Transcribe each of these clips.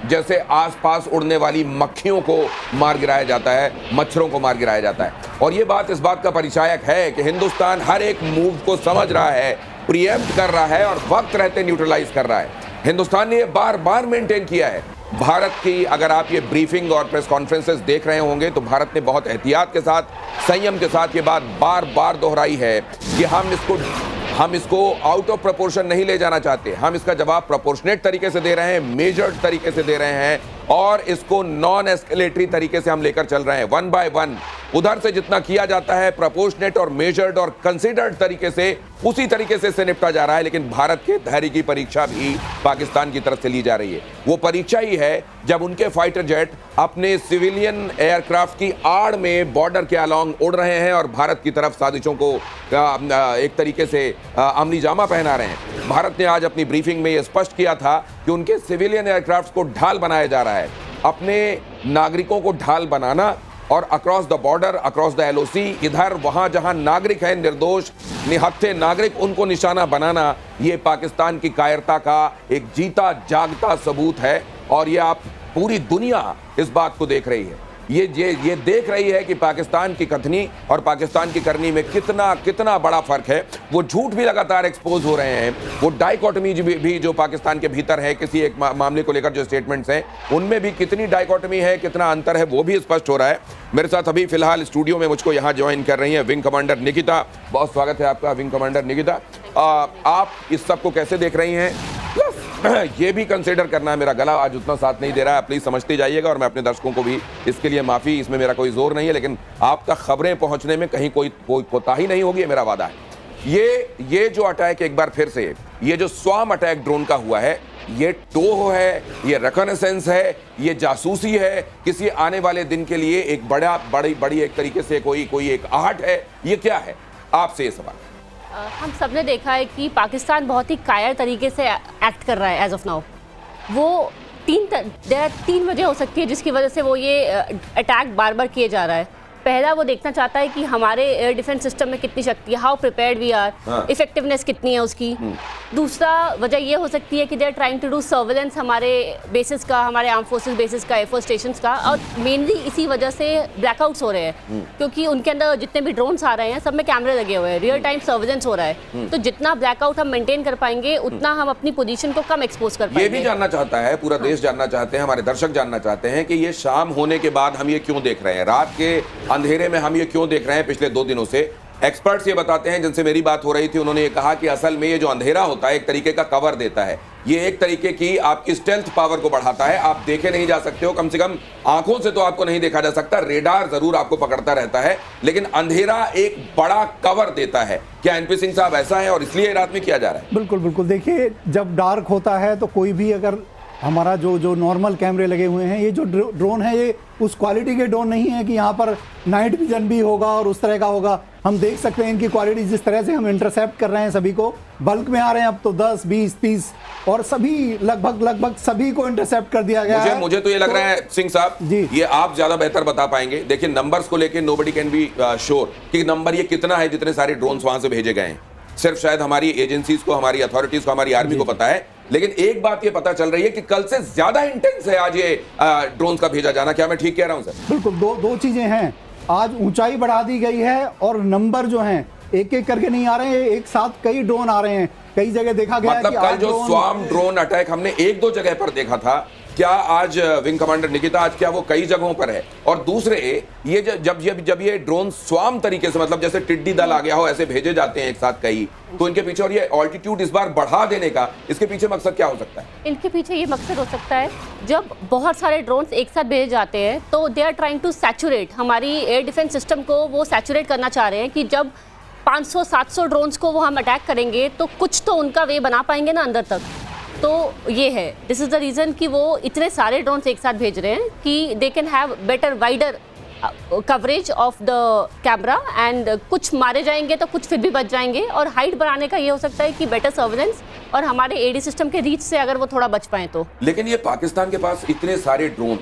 जैसे आसपास उड़ने वाली मक्खियों को मार गिराया जाता है, मच्छरों को मार गिराया जाता है। और ये बात इस बात का परिचायक है कि हिंदुस्तान हर एक मूव को समझ रहा है, प्रीएम्प्ट कर रहा है और वक्त रहते न्यूट्रलाइज कर रहा है। हिंदुस्तान ने ये बार बार मेंटेन किया है। भारत की अगर आप ये ब्रीफिंग और प्रेस कॉन्फ्रेंसेस देख रहे होंगे तो भारत ने बहुत एहतियात के साथ, संयम के साथ ये बात बार बार दोहराई है कि हम इसको आउट ऑफ प्रोपोर्शन नहीं ले जाना चाहते। हम इसका जवाब प्रोपोर्शनेट तरीके से दे रहे हैं, मेजर्ड तरीके से दे रहे हैं और इसको नॉन एस्केलेटरी तरीके से हम लेकर चल रहे हैं। वन बाय वन उधर से जितना किया जाता है प्रोपोर्शनेट और मेजर्ड और कंसीडर्ड तरीके से, उसी तरीके से निपटा जा रहा है। लेकिन भारत के धैर्य की परीक्षा भी पाकिस्तान की तरफ से ली जा रही है। वो परीक्षा ही है जब उनके फाइटर जेट अपने सिविलियन एयरक्राफ्ट की आड़ में बॉर्डर के अलॉन्ग उड़ रहे हैं और भारत की तरफ साजिशों को एक तरीके से अमली जामा पहना रहे हैं। भारत ने आज अपनी ब्रीफिंग में यह स्पष्ट किया था कि उनके सिविलियन एयरक्राफ्ट को ढाल बनाया जा रहा है। अपने नागरिकों को ढाल बनाना और across the border, across the LOC, इधर वहां जहां नागरिक है, निर्दोष निहत्थे नागरिक, उनको निशाना बनाना, ये पाकिस्तान की कायरता का एक जीता जागता सबूत है। और ये आप पूरी दुनिया इस बात को देख रही है। ये देख रही है कि पाकिस्तान की कथनी और पाकिस्तान की करनी में कितना बड़ा फर्क है। वो झूठ भी लगातार एक्सपोज हो रहे हैं। वो डाइकोटमी भी जो पाकिस्तान के भीतर है किसी एक मामले को लेकर जो स्टेटमेंट्स हैं उनमें भी कितनी डाइकोटमी है, कितना अंतर है, वो भी स्पष्ट हो रहा है। मेरे साथ अभी फिलहाल स्टूडियो में मुझको यहाँ ज्वाइन कर रही हैं विंग कमांडर निकिता। बहुत स्वागत है आपका विंग कमांडर निकिता। आप इस सब को कैसे देख रही हैं? ये भी कंसीडर करना है, मेरा गला आज उतना साथ नहीं दे रहा है, प्लीज समझते जाइएगा और मैं अपने दर्शकों को भी इसके लिए माफी, इसमें मेरा कोई जोर नहीं है, लेकिन आप तक खबरें पहुंचने में कहीं कोई कोताही नहीं होगी, मेरा वादा है। ये जो अटैक एक बार फिर से, ये जो स्वाम अटैक ड्रोन का हुआ है, ये टोह है, ये रिकॉनेसेंस है, ये जासूसी है, किसी आने वाले दिन के लिए एक बड़ी एक तरीके से कोई एक आहट है, ये क्या है? आपसे ये सवाल। हम सब ने देखा है कि पाकिस्तान बहुत ही कायर तरीके से एक्ट कर रहा है एज ऑफ नाउ। वो तीन वजह हो सकती है जिसकी वजह से वो ये अटैक बार बार किए जा रहा है। पहला, वो देखना चाहता है कि हमारे एयर डिफेंस सिस्टम में कितनी शक्ति है, how prepared we are, effectiveness कितनी है उसकी। दूसरा वजह ये हो सकती है कि they are trying to do surveillance हमारे बेसिस का, हमारे आर्म फोर्सेस बेसिस का, एयरफोर्स स्टेशंस का। और मेनली इसी वजह से ब्लैकआउट्स हो रहे हैं क्योंकि उनके अंदर जितने भी ड्रोन्स आ रहे हैं सब में कैमरे लगे हुए हैं, रियल टाइम सर्वेलेंस हो रहा है। तो जितना ब्लैकआउट हम मेंटेन कर पाएंगे उतना हम अपनी पोजीशन को कम एक्सपोज कर पाएंगे। ये भी जानना चाहता है पूरा देश, जानना चाहते हैं, हमारे दर्शक जानना चाहते हैं कि ये शाम होने के बाद हम ये क्यों देख रहे हैं, रात के अंधेरे में हम ये क्यों देख रहे हैं पिछले 2 दिनों से। एक्सपर्ट्स ये बताते हैं, जिनसे मेरी बात हो रही थी, उन्होंने ये कहा कि असल में ये जो अंधेरा होता है एक तरीके का कवर देता है, ये एक तरीके की आपकी स्टेल्थ पावर को बढ़ाता है। आप देखे नहीं जा सकते हो, कम से कम आंखों से तो आपको नहीं देखा जा सकता, रेडार जरूर आपको पकड़ता रहता है, लेकिन अंधेरा एक बड़ा कवर देता है। क्या एनपी सिंह साहब ऐसा है और इसलिए रात में किया जा रहा है? बिल्कुल बिल्कुल। देखिए, जब डार्क होता है तो कोई भी, अगर हमारा जो नॉर्मल कैमरे लगे हुए हैं, ये जो ड्रोन है ये उस क्वालिटी के ड्रोन नहीं है कि यहाँ पर नाइट विजन भी होगा और उस तरह का होगा। हम देख सकते हैं इनकी क्वालिटी, जिस तरह से हम इंटरसेप्ट कर रहे हैं, सभी को बल्क में आ रहे हैं अब तो 10, 20, 30 और सभी लगभग सभी को इंटरसेप्ट कर दिया गया है। मुझे तो ये लग रहा है सिंह साहब जी, ये आप ज्यादा बेहतर बता पाएंगे। देखिए, नंबर्स को लेकर नोबडी कैन बी श्योर कि नंबर ये कितना है, जितने सारे ड्रोन्स वहां से भेजे गए हैं, सिर्फ शायद हमारी एजेंसीज को, हमारी अथॉरिटीज को, हमारी आर्मी को पता है। लेकिन एक बात ये पता चल रही है कि कल से ज्यादा इंटेंस है आज ये ड्रोन का भेजा जाना। क्या मैं ठीक कह रहा हूं सर? बिल्कुल, दो चीजें हैं। आज ऊंचाई बढ़ा दी गई है और नंबर जो हैं एक एक करके नहीं आ रहे हैं, एक साथ कई ड्रोन आ रहे हैं। कई जगह देखा गया मतलब कल जो स्वाम ड्रोन अटैक हमने 1-2 जगह पर देखा था, क्या आज विंग कमांडर निकिता, आज क्या वो कई जगहों पर है? और दूसरे, ये जब ये ड्रोन स्वाम तरीके से, मतलब जैसे टिड्डी दल आ गया हो ऐसे भेजे जाते हैं एक साथ कई, तो इनके पीछे, और ये ऑल्टीट्यूड इस बार बढ़ा देने का, इसके पीछे मकसद क्या हो सकता है? इनके पीछे ये मकसद हो सकता है, जब बहुत सारे ड्रोन्स एक साथ भेजे जाते हैं तो they are trying to saturate हमारी एयर डिफेंस सिस्टम को। वो सैचुरेट करना चाह रहे हैं कि जब 500-700 ड्रोन्स को वो हम अटैक करेंगे तो कुछ तो उनका वे बना पाएंगे ना अंदर तक। तो ये है, दिस इज द रीज़न कि वो इतने सारे ड्रोन्स एक साथ भेज रहे हैं कि they can have better wider coverage of the camera and कुछ मारे जाएंगे तो कुछ फिर भी बच जाएंगे। और हाइट बढ़ाने का ये हो सकता है कि बेटर सर्वेलेंस और हमारे एडी सिस्टम के रीच से अगर वो थोड़ा बच पाए तो। लेकिन ये पाकिस्तान के पास इतने सारे ड्रोन्स,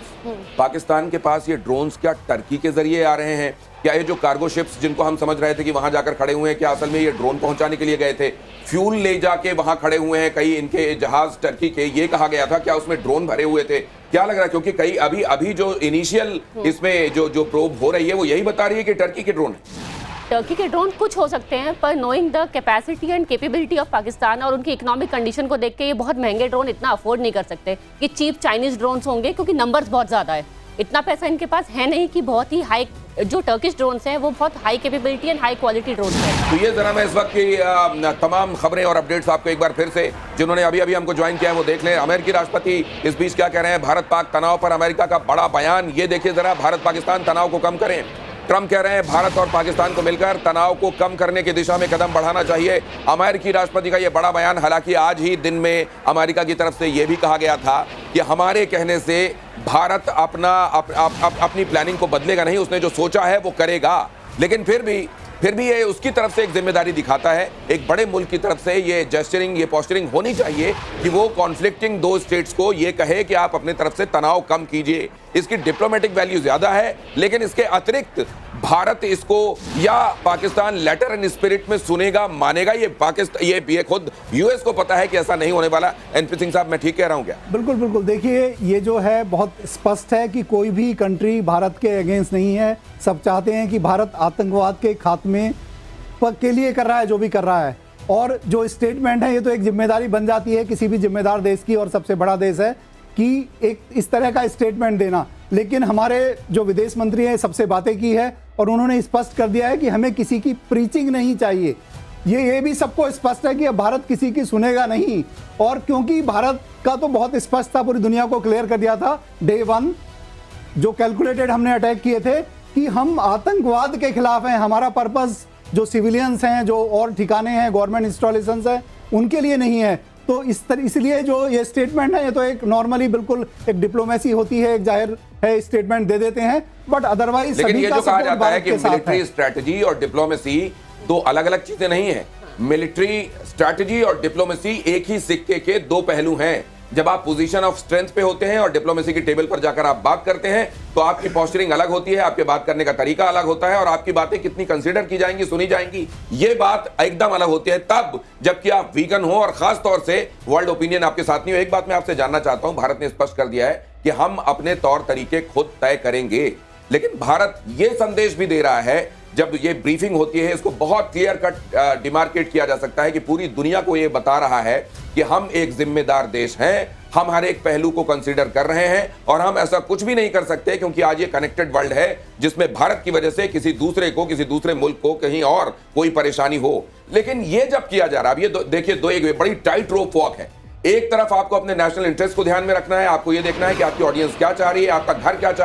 पाकिस्तान के पास ये ड्रोन्स क्या टर्की के जरिए आ रहे हैं? क्या ये जो कार्गो शिप्स जिनको हम समझ रहे थे कि वहां जाकर खड़े हुए हैं, क्या असल में ये ड्रोन पहुंचाने के लिए गए थे? फ्यूल ले जाके वहां खड़े हुए हैं कई इनके जहाज टर्की के, ये कहा गया था, क्या उसमें ड्रोन भरे हुए थे? क्या लग रहा है? क्योंकि कई अभी जो इनिशियल इसमें जो प्रोब हो रही है वो यही बता रही है कि टर्की के ड्रोन है। टर्की के ड्रोन कुछ हो सकते हैं, पर knowing the capacity and capability of Pakistan और उनकी इकोनॉमिक कंडीशन को देख के ये बहुत महंगे ड्रोन इतना अफोर्ड नहीं कर सकते कि चीप चाइनीज ड्रोन्स होंगे, क्योंकि नंबर्स बहुत ज़्यादा है। इतना पैसा इनके पास है नहीं कि बहुत ही हाई, जो टर्किश ड्रोन्स हैं वो बहुत high capability and high quality drones हैं। तो ये जरा मैं इस वक्त की तमाम खबरें और अपडेट्स आपको एक बार फिर से, जिन्होंने अभी अभी हमको ज्वाइन किया है वो देख लें। अमेरिकी राष्ट्रपति इस बीच क्या कह रहे हैं? भारत पाक तनाव पर अमेरिका का बड़ा बयान, ये देखिए जरा। भारत पाकिस्तान तनाव को कम करें। ट्रंप कह रहे हैं भारत और पाकिस्तान को मिलकर तनाव को कम करने की दिशा में कदम बढ़ाना चाहिए। अमेरिकी राष्ट्रपति का यह बड़ा बयान, हालांकि आज ही दिन में अमेरिका की तरफ से यह भी कहा गया था कि हमारे कहने से भारत अपनी प्लानिंग को बदलेगा नहीं, उसने जो सोचा है वो करेगा। लेकिन फिर भी ये उसकी तरफ से एक जिम्मेदारी दिखाता है, एक बड़े मुल्क की तरफ से ये जेस्चरिंग, ये पोस्चरिंग होनी चाहिए कि वो कॉन्फ्लिक्टिंग दो स्टेट्स को ये कहे कि आप अपनी तरफ से तनाव कम कीजिए। इसकी डिप्लोमेटिक वैल्यू ज्यादा है, लेकिन इसके अतिरिक्त भारत इसको या पाकिस्तान लेटर एंड स्पिरिट में सुनेगा, मानेगा, ये खुद यूएस को पता है कि ऐसा नहीं होने वाला। एनपी सिंह साहब, मैं ठीक कह रहा हूं क्या? बिल्कुल बिल्कुल। देखिए, ये जो है बहुत स्पष्ट है कि कोई भी कंट्री भारत के अगेंस्ट नहीं है। सब चाहते हैं कि भारत आतंकवाद के खात्मे के लिए कर रहा है जो भी कर रहा है। और जो स्टेटमेंट है, ये तो एक जिम्मेदारी बन जाती है किसी भी जिम्मेदार देश की, और सबसे बड़ा देश है, कि एक इस तरह का स्टेटमेंट देना। लेकिन हमारे जो विदेश मंत्री हैं सबसे बातें की है और उन्होंने स्पष्ट कर दिया है कि हमें किसी की प्रीचिंग नहीं चाहिए। ये भी सबको स्पष्ट है कि अब भारत किसी की सुनेगा नहीं। और क्योंकि भारत का तो बहुत स्पष्ट था, पूरी दुनिया को क्लियर कर दिया था डे 1 जो कैलकुलेटेड हमने अटैक किए थे कि हम आतंकवाद के खिलाफ हैं। हमारा पर्पस जो सिविलियंस हैं, जो और ठिकाने हैं, गवर्नमेंट इंस्टॉलेशंस हैं, उनके लिए नहीं है। तो इसलिए जो ये स्टेटमेंट है, ये तो एक नॉर्मली बिल्कुल एक डिप्लोमेसी होती है, एक जाहिर है स्टेटमेंट दे देते हैं, बट अदरवाइज लेकिन ये जो कहा जाता है कि मिलिट्री स्ट्रेटजी और डिप्लोमेसी दो अलग अलग चीजें नहीं है। मिलिट्री स्ट्रेटजी और डिप्लोमेसी एक ही सिक्के के दो पहलू हैं। जब आप पोजीशन ऑफ स्ट्रेंथ पे होते हैं और डिप्लोमेसी की टेबल पर जाकर आप बात करते हैं, तो आपकी पोस्चरिंग अलग होती है, आपके बात करने का तरीका अलग होता है, और आपकी बातें कितनी कंसीडर की जाएंगी, सुनी जाएंगी, ये बात एकदम अलग होती है तब जबकि आप वीगन हो और खास तौर से वर्ल्ड ओपिनियन आपके साथ नहीं हो। एक बात मैं आपसे जानना चाहता हूं, भारत ने स्पष्ट कर दिया है कि हम अपने तौर तरीके खुद तय करेंगे, लेकिन भारत ये संदेश भी दे रहा है, जब ये ब्रीफिंग होती है इसको बहुत क्लियर कट डिमार्केट किया जा सकता है कि पूरी दुनिया को ये बता रहा है कि हम एक जिम्मेदार देश हैं, हम हर एक पहलू को कंसीडर कर रहे हैं और हम ऐसा कुछ भी नहीं कर सकते क्योंकि आज ये कनेक्टेड वर्ल्ड है जिसमें भारत की वजह से किसी दूसरे को, किसी दूसरे मुल्क को कहीं और कोई परेशानी हो। लेकिन ये जब किया जा रहा है, अब ये देखिए एक बड़ी टाइट रोप वॉक है। एक तरफ आपको अपने नेशनल इंटरेस्ट को ध्यान में रखना है, आपको ये देखना है कि आपकी ऑडियंस क्या चाह रही है, आपका घर क्या चाह